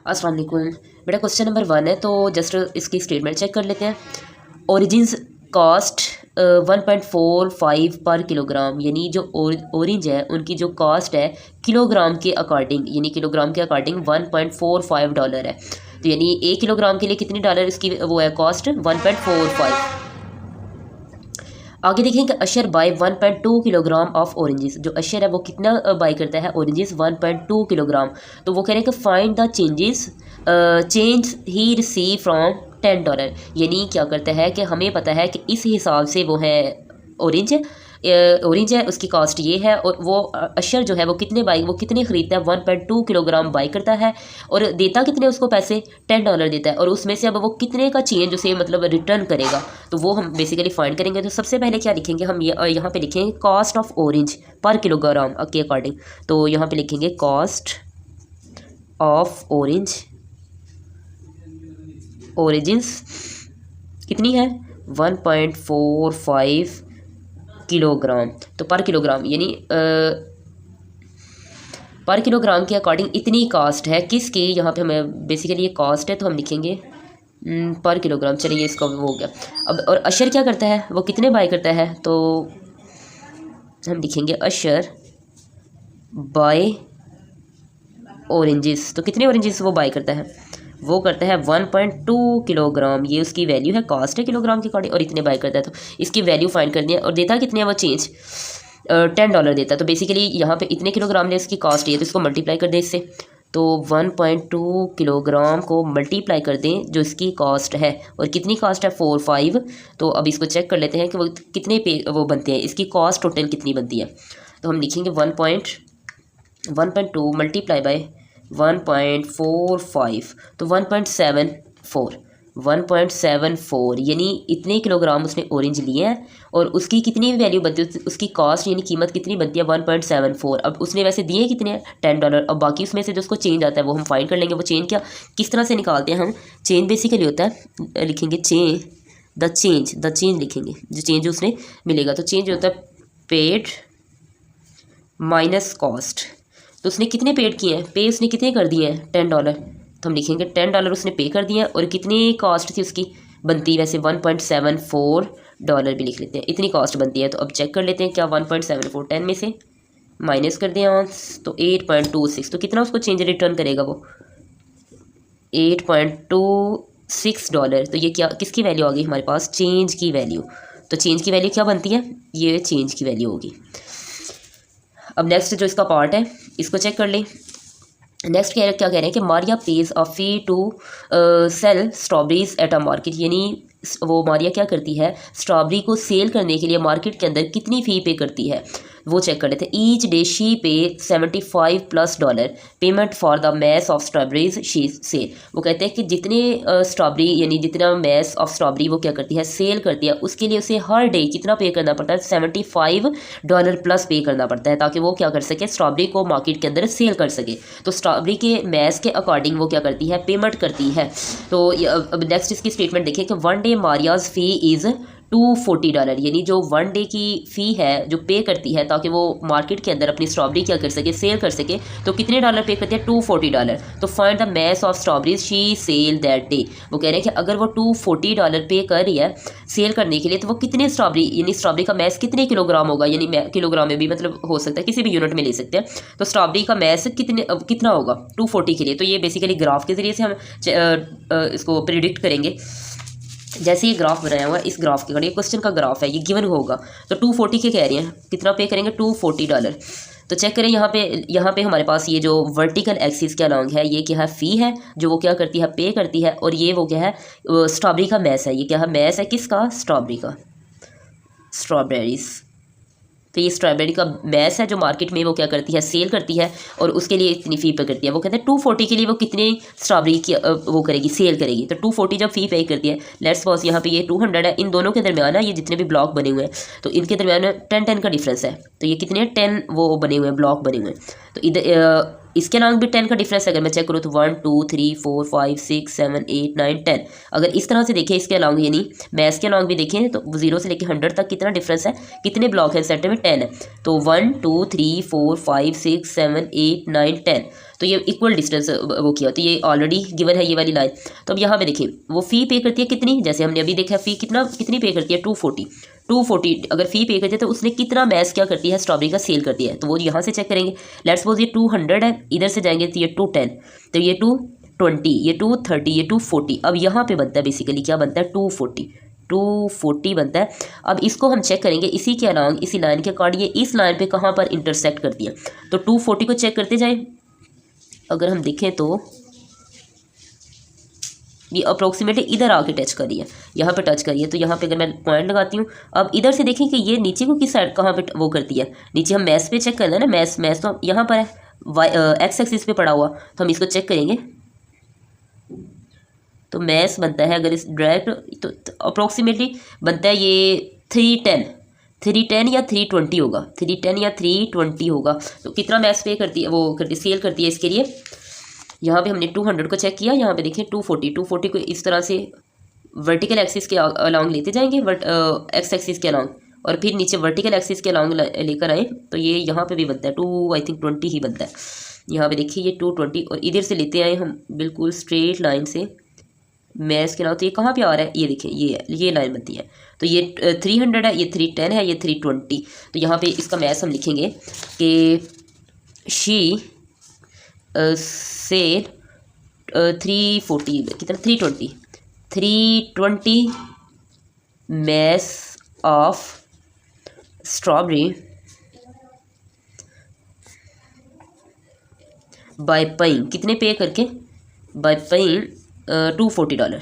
अस्सलाम वालेकुम बेटा। क्वेश्चन नंबर 1 है, तो जस्ट इसकी स्टेटमेंट चेक कर लेते हैं। ओरिजिन्स कॉस्ट 1.45 पर किलोग्राम, यानी जो ऑरेंज है उनकी जो कॉस्ट है किलोग्राम के अकॉर्डिंग, यानी किलोग्राम के अकॉर्डिंग $1.45 है। तो यानी 1 किलोग्राम के लिए कितने डॉलर इसकी वो है कॉस्ट 1.45। आगे देखें कि अशर बाय 1.2 किलोग्राम ऑफ ऑरेंजेस। जो अशर है वो कितना बाई करता है ऑरेंजेस 1.2 किलोग्राम। तो वो कह रहे हैं कि find the change he receive from $10। यानी क्या करता है कि हमें पता है कि इस हिसाब से वो है ऑरेंज है उसकी कॉस्ट ये है, और वो अशर जो है वो कितने ख़रीदता है 1.2 किलोग्राम बाई करता है, और देता कितने उसको पैसे $10 देता है, और उसमें से अब वो कितने का चेंज उसे मतलब रिटर्न करेगा। तो वो हम बेसिकली फाइंड करेंगे। तो सबसे पहले क्या लिखेंगे हम, यहाँ पे लिखेंगे कॉस्ट ऑफ ऑरेंज पर किलोग्राम के अकॉर्डिंग। तो यहाँ पे लिखेंगे कॉस्ट ऑफ ऑरेंजेस कितनी है 1.45 किलोग्राम। तो पर किलोग्राम यानी पर किलोग्राम के अकॉर्डिंग इतनी कॉस्ट है किसकी, यहाँ पे हमें बेसिकली ये कॉस्ट है तो हम लिखेंगे पर किलोग्राम। चलिए इसका वो हो गया। अब और अशर क्या करता है, वो कितने बाय करता है, तो हम लिखेंगे अशर बाय ऑरेंजेस। तो कितने ऑरेंजेस वो बाय करता है, वो करता है 1.2 किलोग्राम। ये उसकी वैल्यू है, कॉस्ट है किलोग्राम के अकॉर्डिंग, और इतने बाय करता है। तो इसकी वैल्यू फाइंड करनी है, और देता कितने है वो चेंज $10 देता है। तो बेसिकली यहाँ पे इतने किलोग्राम ने इसकी कॉस्ट है, तो इसको मल्टीप्लाई कर दें इससे। तो 1.2 किलोग्राम को मल्टीप्लाई कर दें जो इसकी कॉस्ट है, और कितनी कॉस्ट है 45। तो अब इसको चेक कर लेते हैं कि वो कितने वो बनते हैं, इसकी कॉस्ट टोटल कितनी बनती है। तो हम लिखेंगे 1.2 मल्टीप्लाई बाय 1.45, तो 1.74 यानी इतने किलोग्राम उसने ऑरेंज लिए हैं, और उसकी कितनी वैल्यू बनती है, उसकी कॉस्ट यानी कीमत कितनी बनती है 1.74। अब उसने वैसे दिए कितने हैं $10। अब बाकी उसमें से जो उसको चेंज आता है वो हम फाइंड कर लेंगे। वो चेंज क्या किस तरह से निकालते हैं हम, चेंज बेसिकली होता है, लिखेंगे द चेंज लिखेंगे, जो चेंज उसने मिलेगा। तो चेंज होता है पेड माइनस कॉस्ट। तो उसने कितने पेड किए हैं, पे उसने कितने कर दिए हैं $10। तो हम लिखेंगे $10 उसने पे कर दिया, और कितनी कॉस्ट थी उसकी बनती, वैसे 1.74 भी लिख लेते हैं, इतनी कॉस्ट बनती है। तो अब चेक कर लेते हैं क्या 1.74 10 में से माइनस कर दें तो 8.26। तो कितना उसको चेंज रिटर्न करेगा वो $8.26। तो ये क्या किसकी वैल्यू आ गई हमारे पास, चेंज की वैल्यू। तो चेंज की वैल्यू क्या बनती है, ये चेंज की वैल्यू होगी। अब नेक्स्ट जो इसका पार्ट है इसको चेक कर लें। नेक्स्ट क्या कह रहे हैं कि Maria pays a fee to sell strawberries at a market. यानी वो मारिया क्या करती है, स्ट्रॉबेरी को सेल करने के लिए मार्केट के अंदर कितनी फ़ी पे करती है, वो चेक कर लेते हैं। Each day she pay $75+ payment for the mass of strawberries she sell. वो कहते हैं कि जितने स्ट्रॉबेरी यानी जितना मैस ऑफ स्ट्रॉबेरी वो क्या करती है सेल करती है, उसके लिए उसे हर डे कितना पे करना पड़ता है $75+ पे करना पड़ता है, ताकि वो क्या कर सके स्ट्रॉबेरी को मार्केट के अंदर सेल कर सके। तो स्ट्रॉबेरी के मैस के अकॉर्डिंग वो क्या करती है, पेमेंट करती है। तो अब नेक्स्ट इसकी स्टेटमेंट देखिए कि 1 डे मारियाज फ़ी इज़ $240। यानी जो 1 डे की फ़ी है जो पे करती है ताकि वो मार्केट के अंदर अपनी स्ट्रॉबेरी क्या कर सके, सेल कर सके, तो कितने डॉलर पे करती है $240। तो find the mass of strawberries she sell that day. वो कह रहे हैं कि अगर वो $240 पे कर रही है सेल करने के लिए, तो वो कितने स्ट्रॉबेरी यानी स्ट्रॉबेरी का मैस कितने किलोग्राम होगा, यानी किलोग्राम में भी मतलब हो सकता है, किसी भी यूनिट में ले सकते हैं। तो स्ट्रॉबेरी का मैस कितना होगा 240 के लिए। तो ये बेसिकली ग्राफ के ज़रिए से हम इसको प्रिडिक्ट करेंगे। जैसे ये ग्राफ बनाया हुआ है, इस ग्राफ के ये क्वेश्चन का ग्राफ है, ये गिवन होगा। तो 240 के कह रहे हैं, कितना पे करेंगे $240। तो चेक करें यहाँ पे हमारे पास ये जो वर्टिकल एक्सिस के अलॉन्ग है, ये क्या है फ़ी है जो वो क्या करती है पे करती है, और ये वो क्या है स्ट्रॉबेरी का मैस है। ये क्या है मैस है किसका, स्ट्रॉबेरी का, स्ट्रॉबेरीज। तो ये स्ट्रॉबेरी का मैस है जो मार्केट में वो क्या करती है सेल करती है, और उसके लिए इतनी फ़ी पे करती है। वो कहते हैं 240 के लिए वो कितने स्ट्रॉबेरी की वो करेगी सेल करेगी। तो 240 जब फ़ी पे करती है, लेट्स सपोज यहाँ पे ये 200 है, इन दोनों के दरमियान है ये जितने भी ब्लॉक बने हुए हैं, तो इनके दरमियान 10 का डिफरेंस है। तो ये कितने 10 वो बने हुए हैं ब्लॉक बने हुए हैं। तो इधर इसके अलॉन्ग भी 10 का डिफरेंस अगर मैं चेक करूँ तो 1 2 3 4 5 6 7 8 9 10। अगर इस तरह से देखें इसके अलॉन्ग, यानी मैथ्स के अलॉन्ग भी देखें तो 0 से लेकर 100 तक कितना डिफरेंस है, कितने ब्लॉक है सेट में, 10 है। तो 1 2 3 4 5 6 7 8 9 10, तो ये इक्वल डिस्टेंस वो किया, तो ये ऑलरेडी गिवन है ये वाली लाइन। तो अब यहाँ पे देखिए वो फ़ी पे करती है कितनी, जैसे हमने अभी देखा फ़ी कितनी पे करती है, 240 अगर फ़ी पे करती है तो उसने कितना मैस क्या करती है, स्ट्रॉबेरी का सेल करती है, तो वो यहाँ से चेक करेंगे। लेट्स सपोज ये 200 है, इधर से जाएंगे तो ये 210, तो ये 220, ये 230, ये 240। अब यहाँ पे बनता है बेसिकली क्या बनता है, 240 बनता है। अब इसको हम चेक करेंगे इसी के अलॉन्ग, इसी लाइन के अकॉर्डिंग ये इस लाइन पे कहाँ पर इंटरसेक्ट करती है, तो 240 को चेक करते जाएँ। अगर हम देखें तो ये अप्रोक्सीमेटली इधर आके टच करी है, यहाँ पे टच करी है, तो यहाँ पे अगर मैं पॉइंट लगाती हूँ, अब इधर से देखें कि ये नीचे को किस साइड कहाँ पे वो करती है, नीचे हम मैथ पे चेक करना है ना, मैथ तो यहाँ पर है, एक्स एक्सिस पे पड़ा हुआ, तो हम इसको चेक करेंगे। तो मैथ बनता है अगर इस डायरेक्ट तो अप्रोक्सीमेटली बनता है ये 310 या 320 होगा, 310 या 320 होगा। तो कितना मैथ्स पे करती है, वो करती सेल करती है इसके लिए। यहाँ पे हमने 200 को चेक किया, यहाँ पे देखिए 240 को इस तरह से वर्टिकल एक्सिस के अलॉन्ग लेते जाएंगे, एक्स एक्सिस के अलॉन्ग, और फिर नीचे वर्टिकल एक्सिस के अलॉन्ग लेकर आए, तो ये यहाँ पे भी बनता है 220 ही बनता है। यहाँ पे देखिए ये 220, और इधर से लेते आए हम बिल्कुल स्ट्रेट लाइन से मैथ्स के नाम, तो ये कहाँ पे आ रहा है, ये देखिए ये लाइन बनती है। तो ये 300 है, ये 310 है, ये 320। तो यहाँ पे इसका मैथ्स हम लिखेंगे कि शी सेल 340 कितना 320 mass of strawberry bye paying, कितने पे करके, बाय पेइंग $240,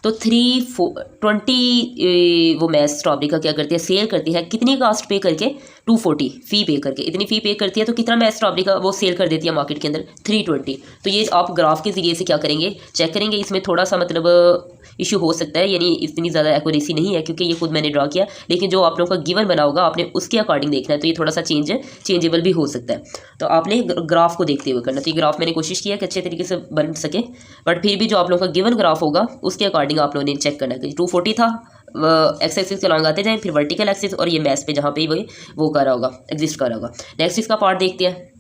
तो 320 वो मैस स्ट्रॉबेरी का क्या करती है, सेल करती है, कितनी कास्ट पे करके, 240 फ़ी पे करके, इतनी फ़ी पे करती है, तो कितना मैस स्ट्रॉबेरी का वो सेल कर देती है मार्केट के अंदर, 320। तो ये आप ग्राफ के ज़रिए से क्या करेंगे, चेक करेंगे। इसमें थोड़ा सा मतलब इशू हो सकता है, यानी इतनी ज़्यादा एक्यूरेसी नहीं है क्योंकि ये खुद मैंने ड्रा किया, लेकिन जो आप लोगों का गिवन बना होगा आपने उसके अकॉर्डिंग देखना है, तो ये थोड़ा सा चेंजेबल भी हो सकता है। तो आपने ग्राफ को देखते हुए करना, तो ये ग्राफ मैंने कोशिश किया कि अच्छे तरीके से बन सके, बट फिर भी जो आप लोगों का गिवन ग्राफ होगा उसके अकॉर्डिंग आप लोगों ने चेक करना है। 240 था, एक्स एक्सिस के अलॉन्ग आते जाएं, फिर वर्टिकल एक्सिस, और ये मैस पे जहाँ पे वो कर रहा होगा, एग्जिस्ट कर रहा होगा। नेक्स्ट इसका पार्ट देखते हैं।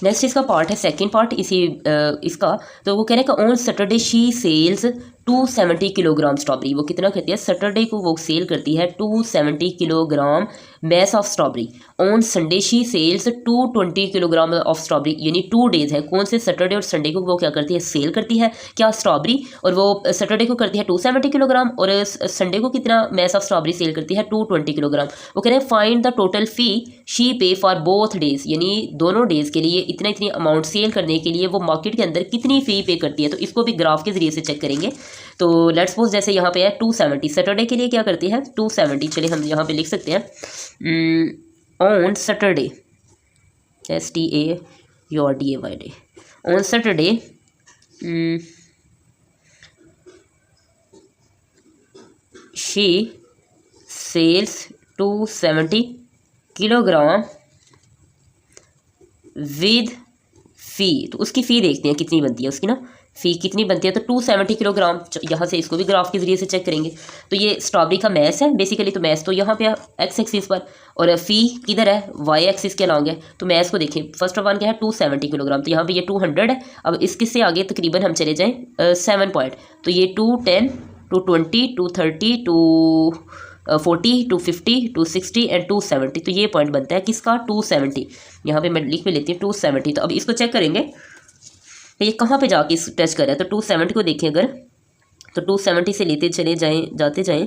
नेक्स्ट इसका पार्ट है सेकंड पार्ट इसका, तो वो कह रहे हैं कि on Saturday she sells 270 kilogram strawberry, वो कितना करती है, सैटरडे को वो सेल करती है 270 kilogram mass of strawberry. On Sunday she sales 220 kilogram of strawberry, यानी 2 डेज है, कौन से, सैटरडे और संडे को वो क्या करती है, सेल करती है क्या, स्ट्रॉबेरी, और वो सैटरडे को करती है 270 किलोग्राम और संडे को कितना मैस ऑफ स्ट्रॉबेरी सेल करती है, 220 किलोग्राम। वो कह रहे हैं find the total fee she पे फॉर बोथ डेज, यानी दोनों डेज़ के लिए इतनी अमाउंट सेल करने के लिए वो मार्केट के अंदर कितनी फ़ी पे करती है। तो इसको भी ग्राफ के जरिए से चेक करेंगे। तो लेट्स सपोज जैसे यहाँ पे है 270, सैटरडे के लिए क्या करती है 270, चलिए हम यहाँ पे लिख सकते हैं on Saturday, STAURDAY, on Saturday she sells 270 kilogram with fee. तो उसकी फ़ी देखते हैं कितनी बनती है, उसकी ना फ़ी कितनी बनती है, तो 270 किलोग्राम। यहाँ से इसको भी ग्राफ के ज़रिए से चेक करेंगे। तो ये स्ट्रॉबेरी का मैस है बेसिकली, तो मैस तो यहाँ पे एक्स एक्सिस पर, और फ़ी किधर है, वाई एक्सिस के अलॉन्ग है। तो मैस को देखें, फर्स्ट ऑफ ऑल क्या है 270 किलोग्राम, तो यहाँ पे ये 200 है। अब इसके से आगे तकरीबन हम चले जाएँ 7 पॉइंट, तो ये 210, 220, 230, 240, 250, 260 एंड 270। तो ये पॉइंट बनता है किसका, 270। यहाँ पे मैं लिख में लेती हूँ 270। तो अब इसको चेक करेंगे ये कहाँ पे जाके टच कर रहा है, तो 270 को देखें अगर, तो 270 से लेते चले जाते जाएं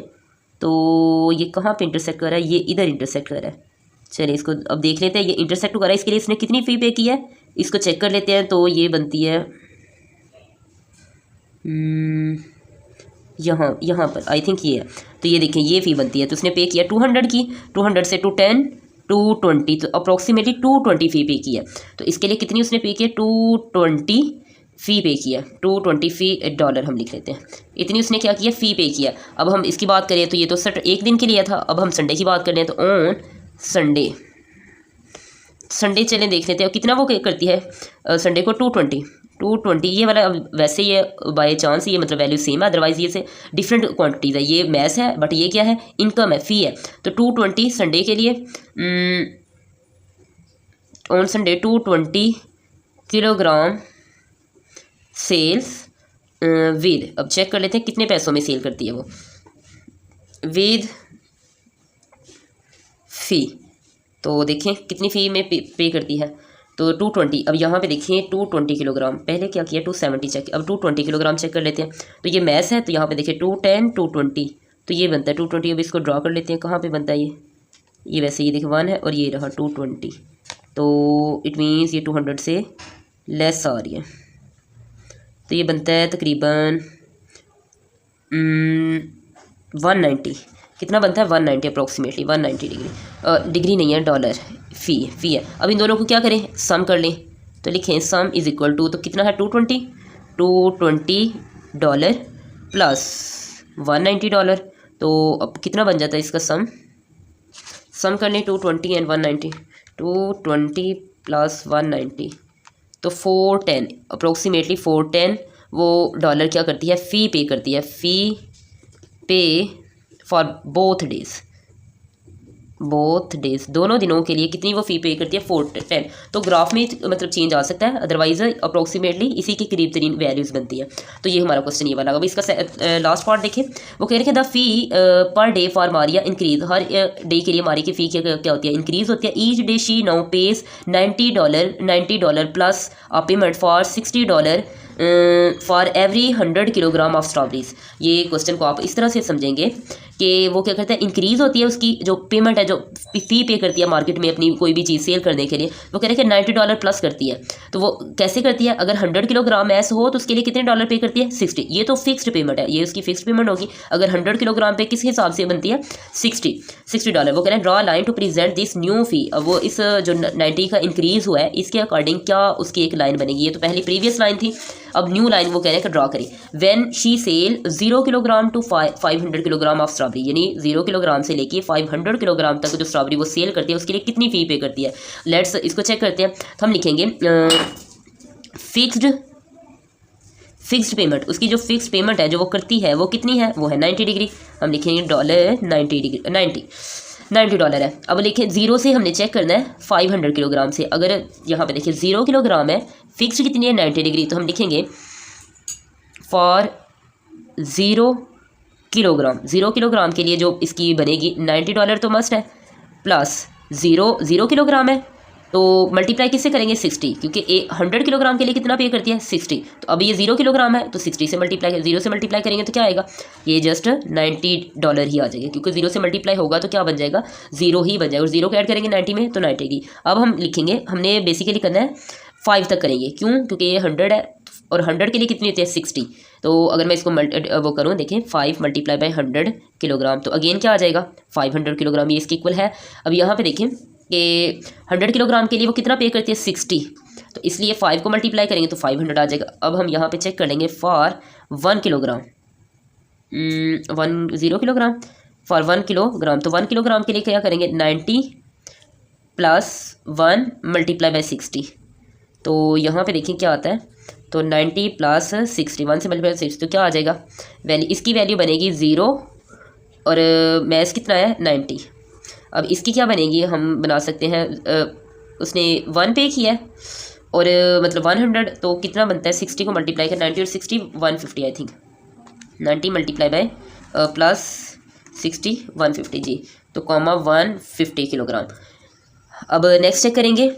तो ये कहाँ पे इंटरसेक्ट कर रहा है, ये इधर इंटरसेक्ट कर रहा है। चलिए इसको अब देख लेते हैं, ये इंटरसेक्ट कर रहा है, इसके लिए इसने कितनी फ़ी पे की है, इसको चेक कर लेते हैं। तो ये बनती है यहाँ पर आई थिंक ये है, तो ये देखें ये फ़ी बनती है, तो उसने पे किया 200 की, 200 से 210, 220, तो अप्रॉक्सीमेटली 220 फ़ी पे की है। तो इसके लिए कितनी उसने पे किया, 220 फ़ी पे किया, 220 फ़ी $, हम लिख लेते हैं, इतनी उसने क्या किया, फ़ी पे किया। अब हम इसकी बात करें तो ये तो एक दिन के लिए था, अब हम संडे की बात कर रहे हैं। तो ऑन संडे संडे चलें देख लेते हैं कितना वो करती है संडे को 220 ये वाला। वैसे ये बाय चांस ये मतलब वैल्यू सेम है, अदरवाइज ये से डिफरेंट क्वांटिटीज़ है। ये मैथ्स है बट ये क्या है, इनकम है, फ़ी है। तो 220 संडे के लिए on Sunday 220 kilogram sales with, अब चेक कर लेते हैं कितने पैसों में सेल करती है वो, विद फ़ी। तो देखें कितनी फ़ी में पे करती है, तो 220। अब यहाँ पे देखिए 220 किलोग्राम, पहले क्या किया 270 चेक, अब 220 किलोग्राम चेक कर लेते हैं। तो ये मैथ्स है, तो यहाँ पे देखिए 210 220, तो ये बनता है 220। अब इसको ड्रा कर लेते हैं, कहाँ पे बनता है ये वैसे ये देखिए 1 है और ये रहा 220, तो इट मीन्स ये 200 से लेस आ रही है। तो ये बनता है तकरीबन 190, कितना बनता है 190 अप्रोक्सीमेटली 190 डिग्री नहीं है डॉलर, फ़ी है। अब इन दोनों को क्या करें, सम कर लें, तो लिखें सम इज़ इक्वल टू, तो कितना है 220 डॉलर प्लस 190 डॉलर, तो अब कितना बन जाता है इसका सम कर लें 220 एंड 190, 220 प्लस 190 तो 410 अप्रोक्सीमेटली 410 वो डॉलर क्या करती है, फ़ी पे करती है, फ़ी पे फॉर बोथ डेज दोनों दिनों के लिए कितनी वो फ़ी पे करती है 410। तो ग्राफ में मतलब चेंज आ सकता है, अदरवाइज अप्रोक्सीमेटली इसी के करीब तरीन वैल्यूज़ बनती है। तो ये हमारा क्वेश्चन ये वाला। अब इसका लास्ट पार्ट देखें, वो कह रहे हैं the fee per day for Maria increase, her day के लिए मारी की फ़ी क्या होती है, इंक्रीज होती है। Each day she now page $90 plus payment for $60 for every 100 kilogram of strawberries. ये क्वेश्चन को आप इस तरह से समझेंगे कि वो क्या करता है, इंक्रीज़ होती है उसकी जो पेमेंट है, जो फ़ी पे करती है मार्केट में अपनी कोई भी चीज़ सेल करने के लिए, वो कह रहे हैं कि $90 प्लस करती है। तो वो कैसे करती है, अगर 100 किलोग्राम ऐसा हो तो उसके लिए कितने डॉलर पे करती है 60, ये तो फिक्स्ड पेमेंट है, ये उसकी फिक्स्ड पेमेंट होगी। अगर 100 किलोग्राम पे किस हिसाब से बनती है $60। वो कह रहे हैं draw line to present this new fee. अब वो इस जो 90 का इंक्रीज़ हुआ है इसके अकॉर्डिंग क्या उसकी एक लाइन बनेगी, ये तो पहले प्रीवियस लाइन थी, अब न्यू लाइन वो कह रहे हैं कि ड्रॉ करें। When she sell 0 kilogram to 500 kilogram of strawberry, यानी 0 किलोग्राम से लेके 500 किलोग्राम तक जो स्ट्रॉबेरी वो सेल करती है उसके लिए कितनी फ़ी पे करती है। लेट्स इसको चेक करते हैं। तो हम लिखेंगे फिक्स्ड पेमेंट, उसकी जो फिक्स्ड पेमेंट है जो वो करती है वो कितनी है, वो है 90 डिग्री। हम लिखेंगे डॉलर 90 डॉलर है। अब लिखें 0 से हमने चेक करना है 500 किलोग्राम से। अगर यहाँ पे देखिए 0 किलोग्राम है, फिक्स्ड कितनी है 90 डिग्री, तो हम लिखेंगे फॉर 0 किलोग्राम के लिए जो इसकी बनेगी $90 तो मस्ट है, प्लस 0 किलोग्राम है तो मल्टीप्लाई किससे करेंगे 60, क्योंकि 100 किलोग्राम के लिए कितना पे करती है 60। तो अब ये 0 किलोग्राम है तो 60 से मल्टीप्लाई, 0 से मल्टीप्लाई करेंगे तो क्या आएगा, ये जस्ट $90 ही आ जाएगा, क्योंकि 0 से मल्टीप्लाई होगा तो क्या बन जाएगा 0 ही बन जाएगा, और 0 को ऐड करेंगे 90 में तो 90 की। अब हम लिखेंगे, हमने बेसिकली करना है 5 तक करेंगे, क्यों, क्योंकि ये 100 है और 100 के लिए कितनी होती है 60। तो अगर मैं इसको वो करूँ, देखें 5 मल्टीप्लाई बाय 100 किलोग्राम, तो अगेन क्या आ जाएगा 500 किलोग्राम, ये इसके इक्वल है। अब यहाँ पे देखें कि 100 किलोग्राम के लिए वो कितना पे करती है 60, तो इसलिए 5 को मल्टीप्लाई करेंगे तो 500 आ जाएगा। अब हम यहाँ पे चेक कर लेंगे for 1 kilogram, 0 kilogram for 1 kilogram, तो 1 किलोग्राम के लिए क्या करेंगे 90 प्लस 1 मल्टीप्लाई बाय 60। तो यहाँ पे देखें क्या आता है, तो 90 प्लस 60, 1 से मल्टीप्लाई 60 तो क्या आ जाएगा वैल्यू, इसकी वैल्यू बनेगी 0 और मैथ्स कितना है 90। अब इसकी क्या बनेगी, हम बना सकते हैं उसने 1 पे किया है और मतलब 100, तो कितना बनता है 60 को मल्टीप्लाई कर 90 और 60 150 I think, 90 multiply by plus 60 150 जी, तो कॉमा 150 किलोग्राम। अब नेक्स्ट चेक करेंगे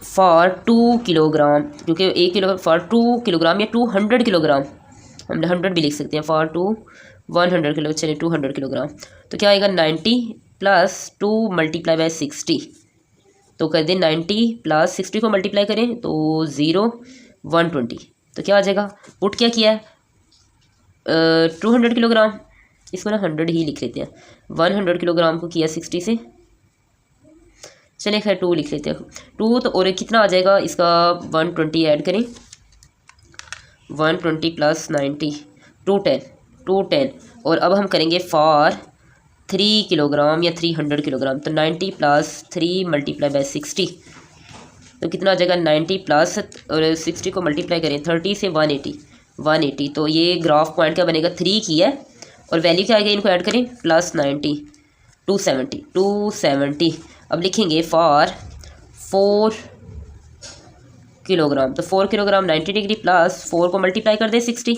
फॉर 2 किलोग्राम, क्योंकि 1 किलो फॉर 2 किलोग्राम या 200 किलोग्राम, हम 100 भी लिख सकते हैं, फॉर 100 किलो, चलिए 200 किलोग्राम, तो क्या आएगा 90 प्लस 2 मल्टीप्लाई बाय 60, तो कर दें 90 प्लस 60 को मल्टीप्लाई करें तो 0 120, तो क्या आ जाएगा, पुट क्या किया है 200 किलोग्राम, इसको ना 100 ही लिख लेते हैं, 100 किलोग्राम को किया 60 से, चलिए खैर 2 लिख लेते हैं 2, तो और कितना आ जाएगा इसका 120 ऐड करें, 120 प्लस 90 210, और अब हम करेंगे फॉर 3 किलोग्राम या 300 किलोग्राम, तो 90 प्लस 3 मल्टीप्लाई बाय 60, तो कितना आ जाएगा 90 प्लस और 60 को मल्टीप्लाई करें 30 से 180, तो ये ग्राफ पॉइंट क्या बनेगा 3 की है, और वैल्यू क्या आएगा इनको ऐड करें प्लस 90 270। अब लिखेंगे फॉर 4 किलोग्राम, तो 4 किलोग्राम 90 डिग्री प्लस 4 को मल्टीप्लाई कर दे 60,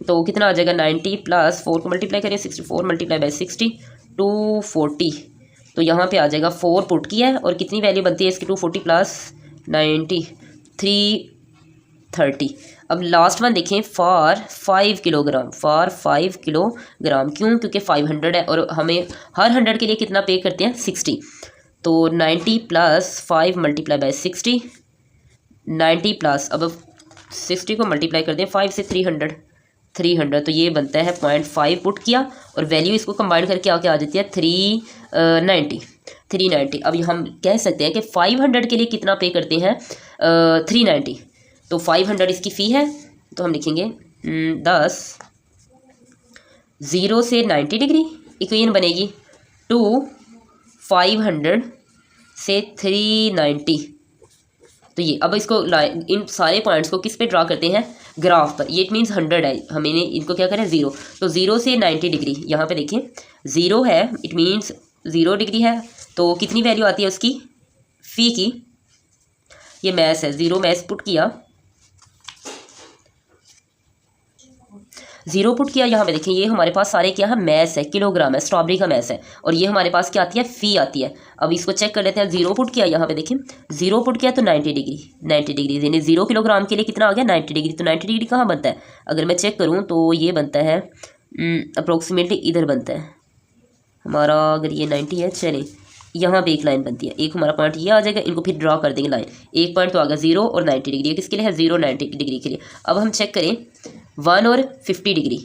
तो कितना आ जाएगा 90 प्लस 4 को मल्टीप्लाई करें 64 मल्टीप्लाई बाय 60 240, तो यहाँ पे आ जाएगा 4 पुट किया है और कितनी वैल्यू बनती है इसकी 240 प्लस 90 330। अब लास्ट वन देखें फॉर 5 किलोग्राम, क्यों, क्योंकि 500 है और हमें हर 100 के लिए कितना पे करते हैं 60, तो 90 प्लस 5 मल्टीप्लाई बाय 60 90 प्लस, अब 60 को मल्टीप्लाई कर दें 5 से 300, तो ये बनता है 0.5 पुट किया और वैल्यू इसको कंबाइन करके आके आ जाती है 390। अब हम कह सकते हैं कि 500 के लिए कितना पे करते हैं 390, तो 500 इसकी फ़ी है, तो हम लिखेंगे 10 0 से 90 डिग्री इक्वेशन बनेगी 2 500 से 390, तो ये अब इसको इन सारे पॉइंट्स को किस पे ड्रा करते हैं ग्राफ पर, ये इट मीन्स 100 है, हमें इनको क्या करें 0, तो 0 से 90 डिग्री, यहाँ पे देखिए 0 है इट मीन्स 0 डिग्री है, तो कितनी वैल्यू आती है उसकी फ़ी की, ये मैथ्स है 0 मैथ्स पुट किया 0 पुट किया, यहाँ पे देखिए ये हमारे पास सारे क्या है मैथ्स है, किलोग्राम है, स्ट्रॉबेरी का मैथ्स है, और ये हमारे पास क्या आती है फ़ी आती है। अब इसको चेक कर लेते हैं, 0 पुट किया, यहाँ पे देखिए 0 पुट किया तो 90 डिग्री यानी 0 किलोग्राम के लिए कितना आ गया 90 डिग्री, तो 90 डिग्री कहाँ बनता है, अगर मैं चेक करूँ तो ये बनता है अप्रोक्सीमेटली इधर बनता है हमारा, अगर ये 90 है चलें यहाँ पे एक लाइन बनती है, एक हमारा पॉइंट ये आ जाएगा, इनको फिर ड्रा कर देंगे लाइन, एक पॉइंट तो आ गया 0 और 90 डिग्री, किसके लिए है 0 90 डिग्री के लिए। अब हम चेक करें 1 और 50 डिग्री,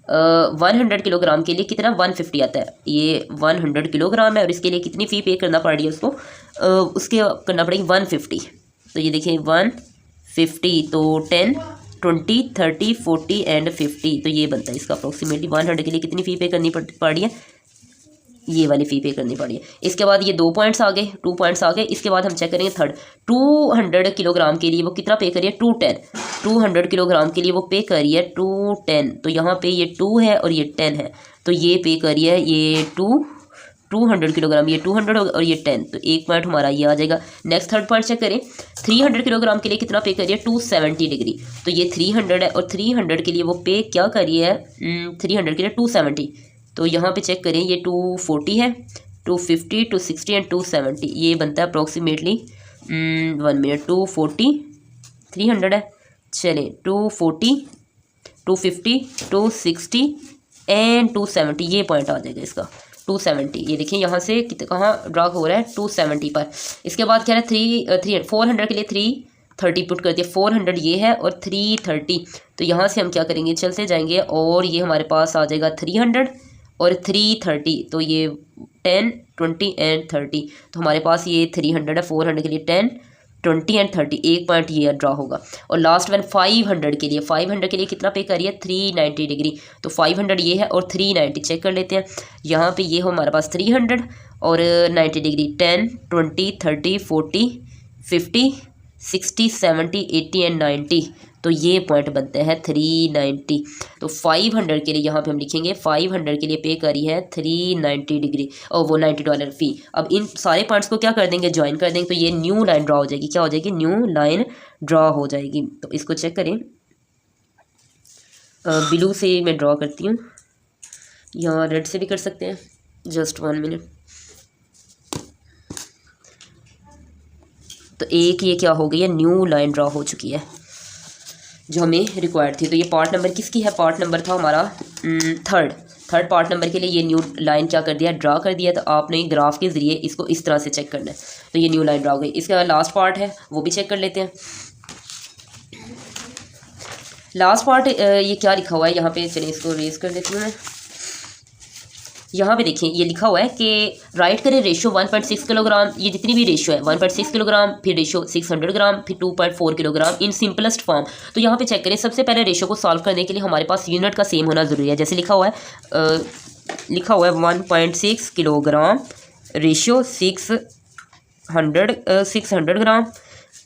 100 किलोग्राम के लिए कितना 150 आता है, ये 100 किलोग्राम है और इसके लिए कितनी फ़ी पे करना पड़ रही है उसको, उसके करना पड़ेगी 150, तो ये देखिए 150, तो 10 20 30 40 एंड 50, तो ये बनता है इसका अप्रोक्सीमेटली 100 के लिए कितनी फ़ी पे करनी पड़ रही है, ये वाली फ़ी पे करनी पड़ी है। इसके बाद ये 2 पॉइंट्स आ गए, 2 पॉइंट्स आ गए, इसके बाद हम चेक करेंगे थर्ड 200 किलोग्राम के लिए वो कितना पे करिए 210, 200 किलोग्राम के लिए वो पे करिए 210, तो यहाँ पे ये 2 है और ये 10 है, तो ये पे करिए ये 200 किलोग्राम, ये 200 होगा और ये 10, तो एक पॉइंट हमारा ये आ जाएगा। नेक्स्ट थर्ड पॉइंट चेक करें 300 किलोग्राम के लिए कितना पे करिए 270 डिग्री, तो ये 300 है और 300 के लिए वो पे क्या करिए 300 के लिए 270, तो यहाँ पे चेक करें ये 240 है 250 260 एंड 270, ये बनता है अप्रोक्सीमेटली 1 मिनट 240 300 है, चलें 240 250 260 एंड 270, ये पॉइंट आ जाएगा इसका 270, ये देखिए यहाँ से कहाँ ड्रा हो रहा है 270 पर। इसके बाद क्या है 400 के लिए 330 पुट कर दिया, 400 ये है और 330, तो यहाँ से हम क्या करेंगे चलते जाएंगे और ये हमारे पास आ जाएगा 300 और 330, तो ये 10 20 एंड 30, तो हमारे पास ये 300 है, 400 के लिए 10 20 एंड 30, एक पॉइंट ये ड्रा होगा। और लास्ट वन 500 के लिए, 500 के लिए कितना पे करिए 390 डिग्री, तो 500 ये है और 390 चेक कर लेते हैं, यहाँ पे ये हो हमारे पास 300 और 90 डिग्री 10 20 30 40 50 60 70 80 एंड 90, तो ये पॉइंट बनते हैं 390, तो 500 के लिए यहाँ पे हम लिखेंगे 500 के लिए पे करी है 390 डिग्री और वो $90 फ़ी। अब इन सारे पॉइंट्स को क्या कर देंगे ज्वाइन कर देंगे, तो ये न्यू लाइन ड्रा हो जाएगी, क्या हो जाएगी न्यू लाइन ड्रा हो जाएगी। तो इसको चेक करें, ब्लू से मैं ड्रा करती हूँ, यहाँ रेड से भी कर सकते हैं, जस्ट 1 मिनट। तो एक ये क्या हो गई है न्यू लाइन ड्रा हो चुकी है जो हमें रिक्वायर्ड थी। तो ये पार्ट नंबर किसकी है, पार्ट नंबर था हमारा थर्ड पार्ट नंबर के लिए ये न्यू लाइन क्या कर दिया ड्रा कर दिया। तो आपने ग्राफ के ज़रिए इसको इस तरह से चेक करना है, तो ये न्यू लाइन ड्रा हो गई। इसके बाद लास्ट पार्ट है वो भी चेक कर लेते हैं। लास्ट पार्ट ये क्या लिखा हुआ है यहाँ पे, चलिए इसको रेज कर देती हूँ मैं। यहाँ पे देखें ये लिखा हुआ है कि राइट करें रेशियो 1.6 किलोग्राम, ये जितनी भी रेशियो है 1.6 किलोग्राम, फिर रेशियो 600 ग्राम, फिर 2.4 किलोग्राम इन सिंपलेस्ट फॉर्म। तो यहाँ पे चेक करें, सबसे पहले रेशियो को सॉल्व करने के लिए हमारे पास यूनिट का सेम होना ज़रूरी है। जैसे लिखा हुआ है लिखा हुआ है 1.6 किलोग्राम, रेशियो 600 ग्राम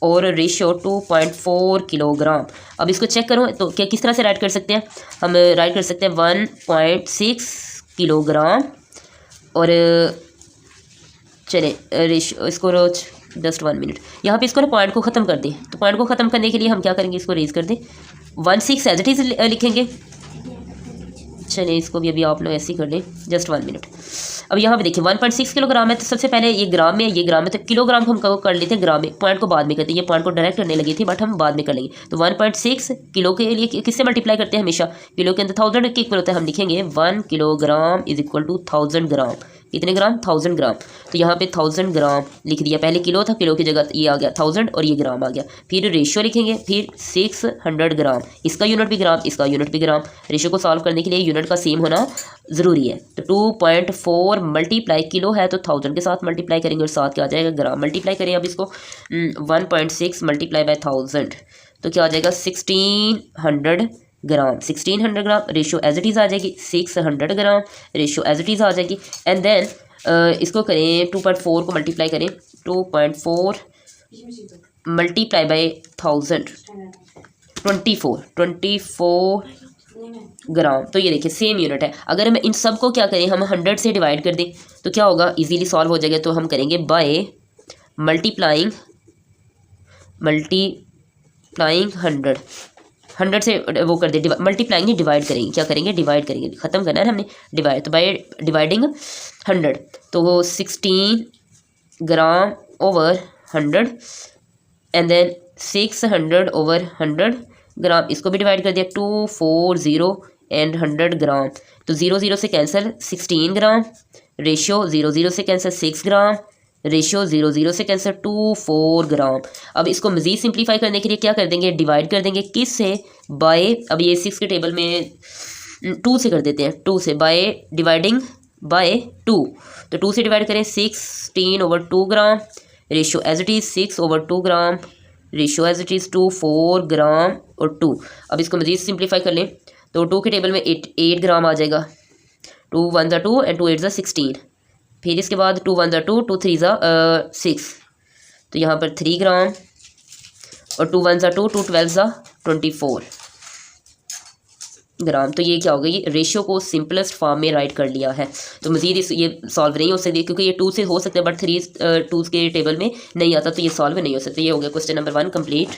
और रेशियो 2.4 किलोग्राम। अब इसको चेक करो तो क्या किस तरह से राइट कर सकते हैं, हम राइट कर सकते हैं 1.6 किलोग्राम और चले रेशियो, इसको रोज जस्ट 1 मिनट यहाँ पे इसको ना पॉइंट को ख़त्म कर दें। तो पॉइंट को ख़त्म करने के लिए हम क्या करेंगे, इसको रेज कर दें, 16 एज इट इज़ लिखेंगे। चलिए इसको भी अभी आप लोग ऐसे ही कर लें, जस्ट 1 मिनट। अब यहाँ पे देखिए 1.6 किलोग्राम है, तो सबसे पहले ये ग्राम में, ये ग्राम में, तो किलोग्राम को हम कर लेते हैं ग्राम में, पॉइंट को बाद में करते हैं। ये पॉइंट को डायरेक्ट करने लगी थी बट हम बाद में कर लेंगे। तो 1.6 किलो के लिए किससे मल्टीप्लाई करते हैं, हमेशा किलो के अंदर 1000 के इक्वल होता है। हम लिखेंगे 1 किलोग्राम इज इक्वल टू 1000 ग्राम। कितने ग्राम, 1000 ग्राम। तो यहाँ पे 1000 ग्राम लिख दिया, पहले किलो था, किलो की जगह ये आ गया 1000 और ये ग्राम आ गया। फिर रेशियो लिखेंगे, फिर 600 ग्राम, इसका यूनिट भी ग्राम, इसका यूनिट भी ग्राम। रेशियो को सॉल्व करने के लिए यूनिट का सेम होना ज़रूरी है। तो 2.4 मल्टीप्लाई किलो है तो 1000 के साथ मल्टीप्लाई करेंगे और साथ क्या आ जाएगा, ग्राम। मल्टीप्लाई करें अब इसको 1.6 मल्टीप्लाई बाय 1000 तो क्या आ जाएगा 1600 gram. 1600 gram, ratio as it is आ जाएगी 600 gram, ratio as it is आ जाएगी। एंड देन इसको करें 2.4 को मल्टीप्लाई करें, 2.4 मल्टीप्लाई बाय 1000 24 ग्राम। तो ये देखिए सेम यूनिट है। अगर हम इन सब को क्या करें, हम 100 से डिवाइड कर दें तो क्या होगा, इजीली सॉल्व हो जाएगा। तो हम करेंगे बाय मल्टीप्लाइंग 100 से वो कर दे, मल्टीप्लाइंग नहीं डिवाइड करेंगे, क्या करेंगे, डिवाइड करेंगे, ख़त्म करना है ना हमने डिवाइड। तो बाय डिवाइडिंग 100 तो वो 16 ग्राम ओवर 100 एंड देन 600 ओवर 100 ग्राम, इसको भी डिवाइड कर दिया 240 एंड 100 ग्राम। तो 0 से कैंसिल 16 ग्राम, रेशियो 0 से कैंसिल 6 ग्राम, रेशियो 0 से कैंसिल 24 ग्राम। अब इसको मज़ीद सिंप्लीफाई करने के लिए क्या कर देंगे, डिवाइड कर देंगे, किस से, बाय, अब ये 6 के टेबल में 2 से कर देते हैं, 2 से, बाय डिवाइडिंग बाय 2। तो 2 से डिवाइड करें 16 over 2 gram, ratio as it is 6 over 2 gram, ratio as it is 24 gram और 2। अब इसको मज़ीद सिंप्लीफाई कर लें तो 2 के टेबल में 8 ग्राम आ जाएगा, 2 1 ज़ा 2 एंड 2 8 ज़ा 16। फिर इसके बाद 2 1 ज़ा 2, 2 3 ज़ा 6, तो यहाँ पर 3 ग्राम और 2 1 ज़ा 2, 2 12 ज़ा 24 ग्राम। तो ये क्या हो गई, रेशियो को सिंपलेस्ट फॉर्म में राइट कर लिया है। तो मज़ीद ये सॉल्व नहीं हो सकती क्योंकि ये 2 से हो सकते हैं बट 3 2 के टेबल में नहीं आता, तो ये सॉल्व नहीं हो सकते। ये हो गया क्वेश्चन नंबर 1 कंप्लीट।